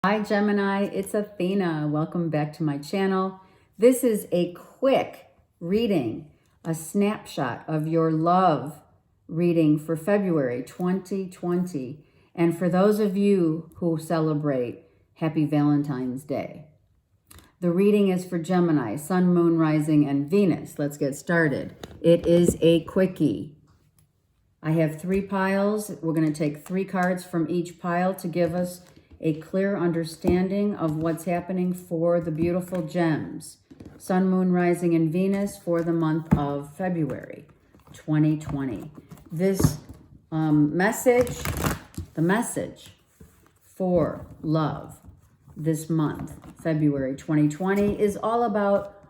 Hi Gemini, it's Athena. Welcome back to my channel. This is a quick reading, a snapshot of your love reading for February 2020. And for those of you who celebrate, happy Valentine's Day. The reading is for Gemini, Sun, Moon, Rising, and Venus. Let's get started. It is a quickie. I have 3 piles. We're going to take 3 cards from each pile to give us a clear understanding of what's happening for the beautiful gems. Sun, Moon, Rising, and Venus for the month of February 2020. This message, the message for love this month, February 2020, is all about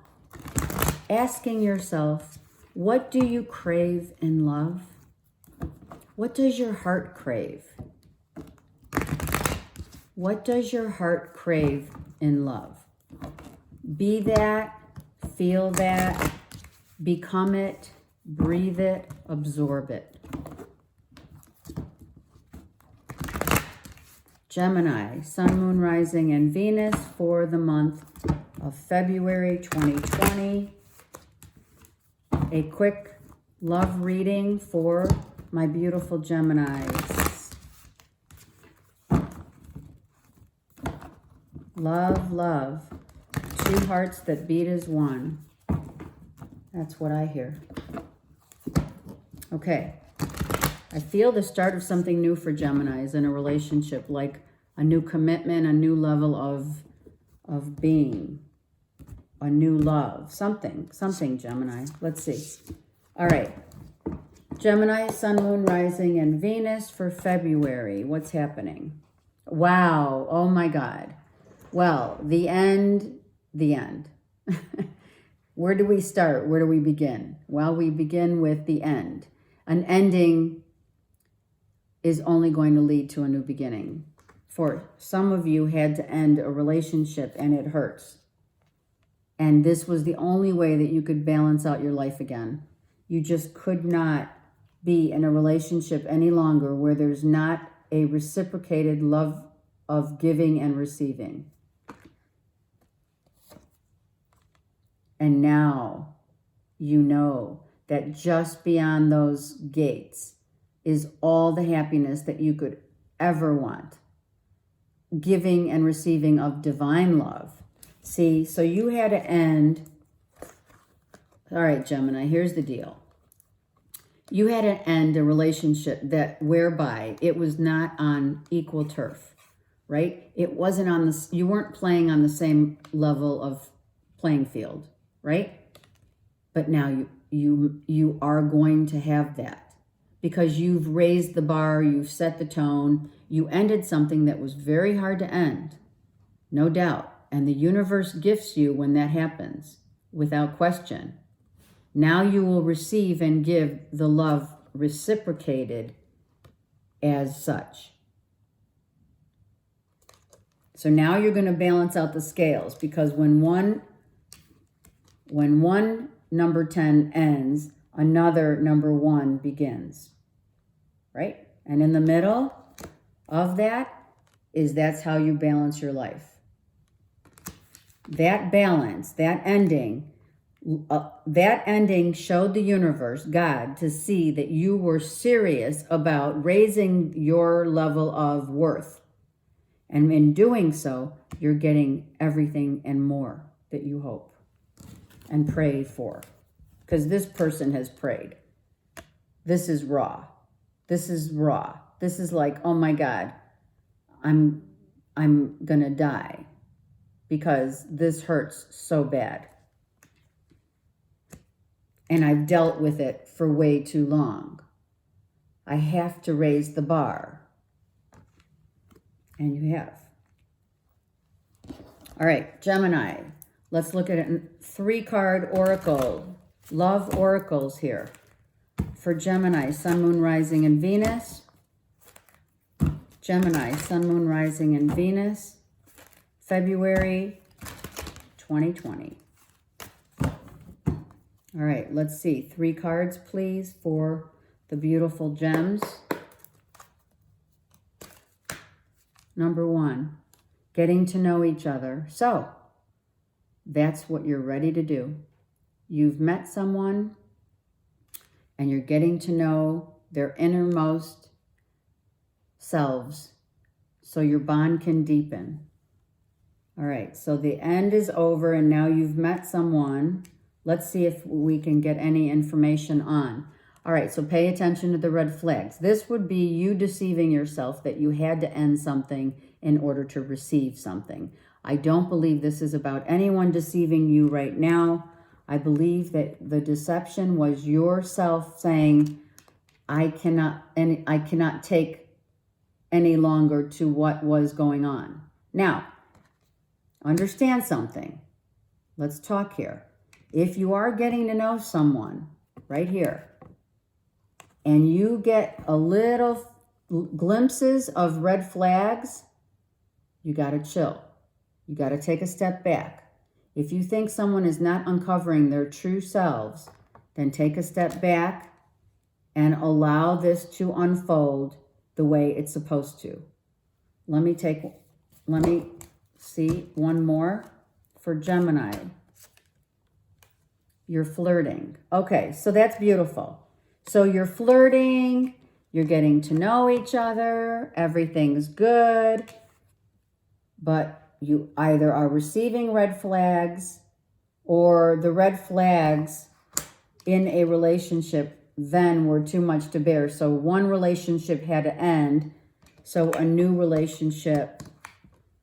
asking yourself, what do you crave in love? What does your heart crave? What does your heart crave in love? Be that, feel that, become it, breathe it, absorb it. Gemini, Sun, Moon, Rising, and Venus for the month of February 2020. A quick love reading for my beautiful Geminis. Love, love. 2 hearts that beat as one. That's what I hear. Okay. I feel the start of something new for Geminis in a relationship, like a new commitment, a new level of being, a new love, something, Gemini. Let's see. All right. Gemini, Sun, Moon, Rising, and Venus for February. What's happening? Wow. Oh my God. Well, the end. Where do we start? Where do we begin? Well, we begin with the end. An ending is only going to lead to a new beginning. For some of you had to end a relationship and it hurts. And this was the only way that you could balance out your life again. You just could not be in a relationship any longer where there's not a reciprocated love of giving and receiving. And now you know that just beyond those gates is all the happiness that you could ever want. Giving and receiving of divine love. See, so you had to end. All right, Gemini, here's the deal. You had to end a relationship that whereby it was not on equal turf, right? It wasn't on this, you weren't playing on the same level of playing field, right? But now you are going to have that because you've raised the bar, you've set the tone, you ended something that was very hard to end, no doubt. And the universe gifts you when that happens, without question. Now you will receive and give the love reciprocated as such. So now you're going to balance out the scales, because when one number 10 ends, another number 1 begins, right? And in the middle of that's how you balance your life. That balance, that ending showed the universe, God, to see that you were serious about raising your level of worth. And in doing so, you're getting everything and more that you hope and pray for. Because this person has prayed. This is raw. This is raw. This is like, oh my God, I'm gonna die because this hurts so bad. And I've dealt with it for way too long. I have to raise the bar. And you have. All right, Gemini. Let's look at it. 3-card oracle. Love oracles here. For Gemini, Sun, Moon, Rising, and Venus. Gemini, Sun, Moon, Rising, and Venus. February 2020. All right, let's see. 3 cards, please, for the beautiful gems. Number 1, getting to know each other. So that's what you're ready to do. You've met someone and you're getting to know their innermost selves so your bond can deepen. All right, so the end is over and now you've met someone. Let's see if we can get any information on. All right, so pay attention to the red flags. This would be you deceiving yourself that you had to end something in order to receive something. I don't believe this is about anyone deceiving you right now. I believe that the deception was yourself saying, I cannot take any longer to what was going on. Now, understand something. Let's talk here. If you are getting to know someone right here, and you get a little glimpses of red flags, you got to chill. You got to take a step back. If you think someone is not uncovering their true selves, then take a step back and allow this to unfold the way it's supposed to. Let me see one more for Gemini. You're flirting. Okay, so that's beautiful. So you're flirting, you're getting to know each other, everything's good, but you either are receiving red flags or the red flags in a relationship then were too much to bear. So one relationship had to end so a new relationship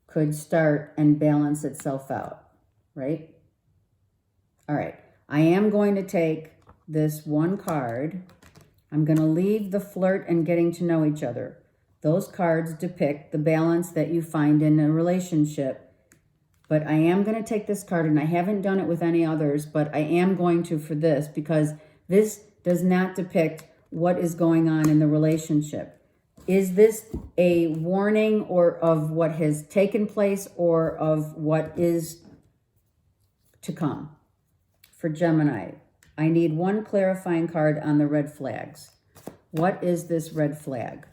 could start and balance itself out, right? All right, I am going to take this one card. I'm going to leave the flirt and getting to know each other. Those cards depict the balance that you find in a relationship. But I am going to take this card, and I haven't done it with any others, but I am going to for this because this does not depict what is going on in the relationship. Is this a warning or of what has taken place or of what is to come? For Gemini, I need one clarifying card on the red flags. What is this red flag?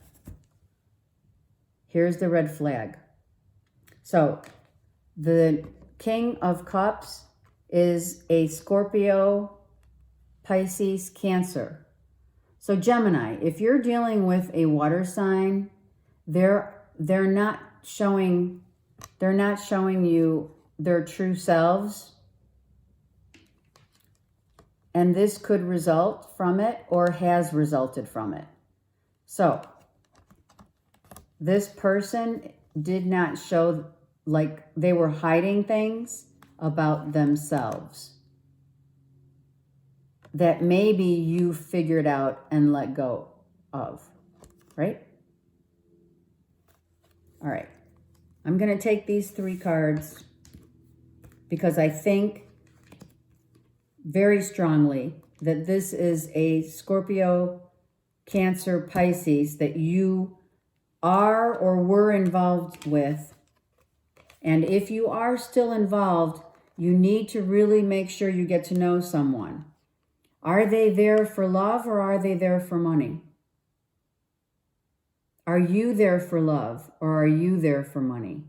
Here's the red flag. So the King of Cups is a Scorpio, Pisces, Cancer. So Gemini, if you're dealing with a water sign, they're not showing you their true selves. And this could result from it or has resulted from it. So this person did not show like they were hiding things about themselves that maybe you figured out and let go of, right? All right. I'm going to take these 3 cards because I think very strongly that this is a Scorpio, Cancer, Pisces that you are or were involved with. And if you are still involved, you need to really make sure you get to know someone. Are they there for love or are they there for money? Are you there for love or are you there for money?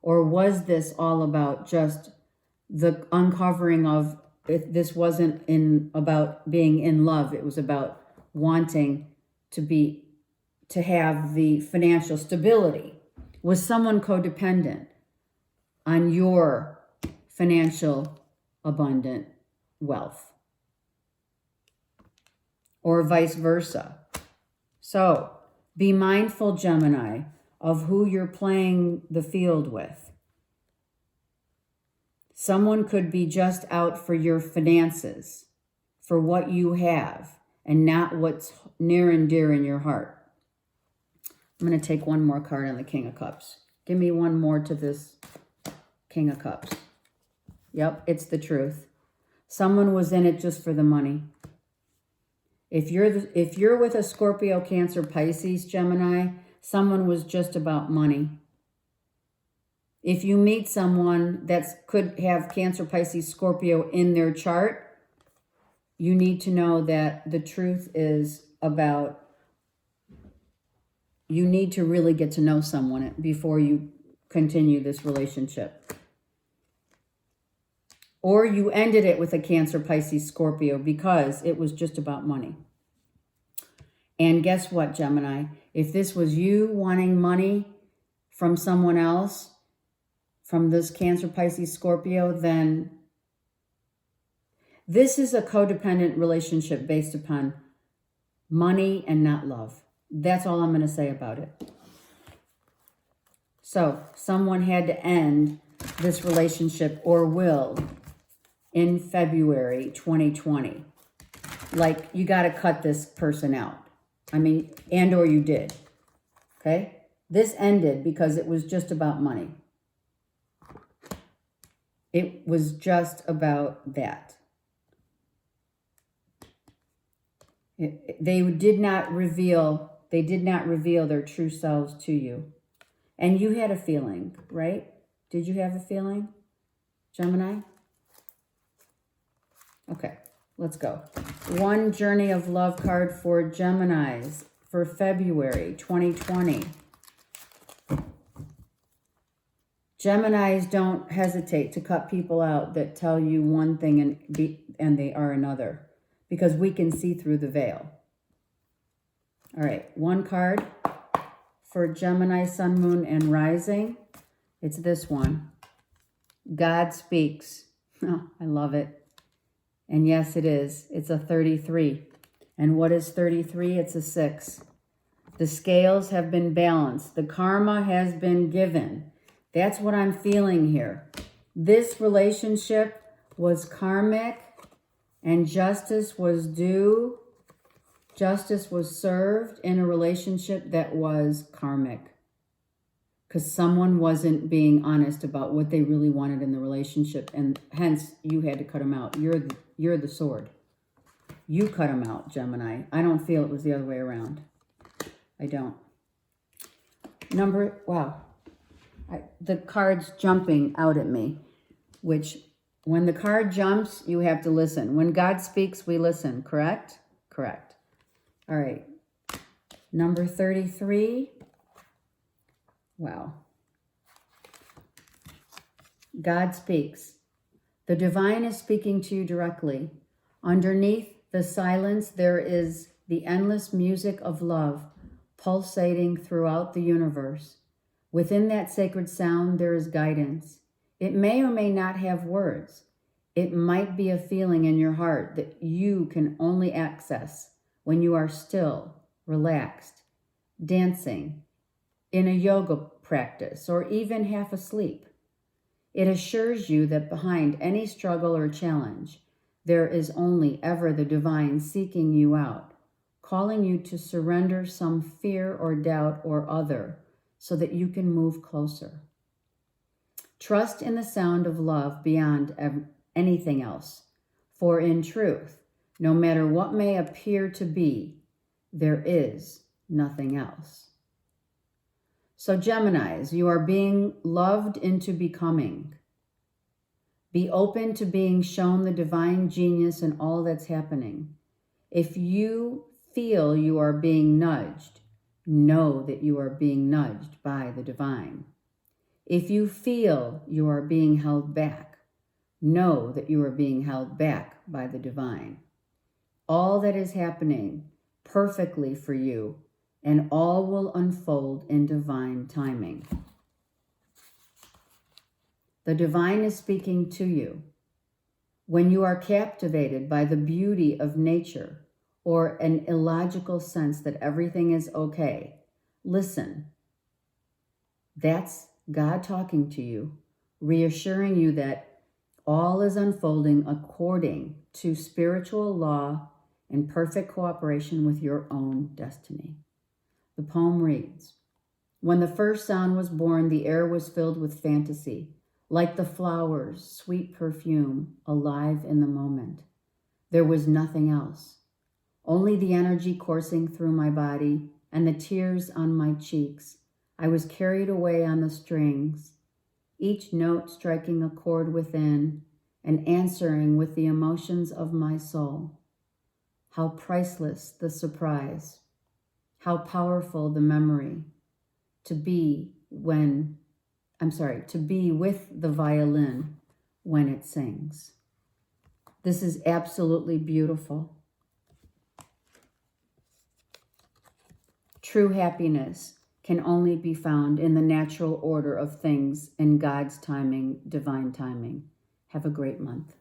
Or was this all about just the uncovering of, if this wasn't about being in love, it was about wanting to have the financial stability. Was someone codependent on your financial abundant wealth? Or vice versa. So be mindful, Gemini, of who you're playing the field with. Someone could be just out for your finances, for what you have, and not what's near and dear in your heart. I'm going to take one more card on the King of Cups. Give me one more to this King of Cups. Yep, it's the truth. Someone was in it just for the money. If you're with a Scorpio, Cancer, Pisces, Gemini, someone was just about money. If you meet someone that could have Cancer, Pisces, Scorpio in their chart, you need to know that the truth is about, you need to really get to know someone before you continue this relationship. Or you ended it with a Cancer, Pisces, Scorpio because it was just about money. And guess what, Gemini? If this was you wanting money from someone else, from this Cancer, Pisces, Scorpio, then this is a codependent relationship based upon money and not love. That's all I'm going to say about it. So someone had to end this relationship or will in February 2020. Like, you got to cut this person out. I mean, and or you did. Okay? This ended because it was just about money. It was just about that. They did not reveal their true selves to you. And you had a feeling, right? Did you have a feeling, Gemini? Okay, let's go. One Journey of Love card for Geminis for February 2020. Geminis don't hesitate to cut people out that tell you one thing and they are another, because we can see through the veil. All right, one card for Gemini, Sun, Moon, and Rising. It's this one. God speaks. Oh, I love it. And yes, it is. It's a 33. And what is 33? It's a 6. The scales have been balanced. The karma has been given. That's what I'm feeling here. This relationship was karmic and justice was due. Justice was served in a relationship that was karmic. Because someone wasn't being honest about what they really wanted in the relationship. And hence, you had to cut them out. You're the sword. You cut them out, Gemini. I don't feel it was the other way around. I don't. The card's jumping out at me, which when the card jumps, you have to listen. When God speaks, we listen, correct? Correct. All right. Number 33. Wow. God speaks. The divine is speaking to you directly. Underneath the silence, there is the endless music of love pulsating throughout the universe. Within that sacred sound, there is guidance. It may or may not have words. It might be a feeling in your heart that you can only access when you are still, relaxed, dancing, in a yoga practice, or even half asleep. It assures you that behind any struggle or challenge, there is only ever the divine seeking you out, calling you to surrender some fear or doubt or other, so that you can move closer. Trust in the sound of love beyond anything else. For in truth, no matter what may appear to be, there is nothing else. So Geminis, you are being loved into becoming. Be open to being shown the divine genius in all that's happening. If you feel you are being nudged, know that you are being nudged by the divine. If you feel you are being held back, know that you are being held back by the divine. All that is happening perfectly for you, and all will unfold in divine timing. The divine is speaking to you. When you are captivated by the beauty of nature, or an illogical sense that everything is okay, listen. That's God talking to you, reassuring you that all is unfolding according to spiritual law in perfect cooperation with your own destiny. The poem reads, when the first sound was born, the air was filled with fantasy, like the flowers, sweet perfume, alive in the moment. There was nothing else. Only the energy coursing through my body and the tears on my cheeks. I was carried away on the strings, each note striking a chord within and answering with the emotions of my soul. How priceless the surprise, how powerful the memory to be when to be with the violin when it sings. This is absolutely beautiful. True happiness can only be found in the natural order of things in God's timing, divine timing. Have a great month.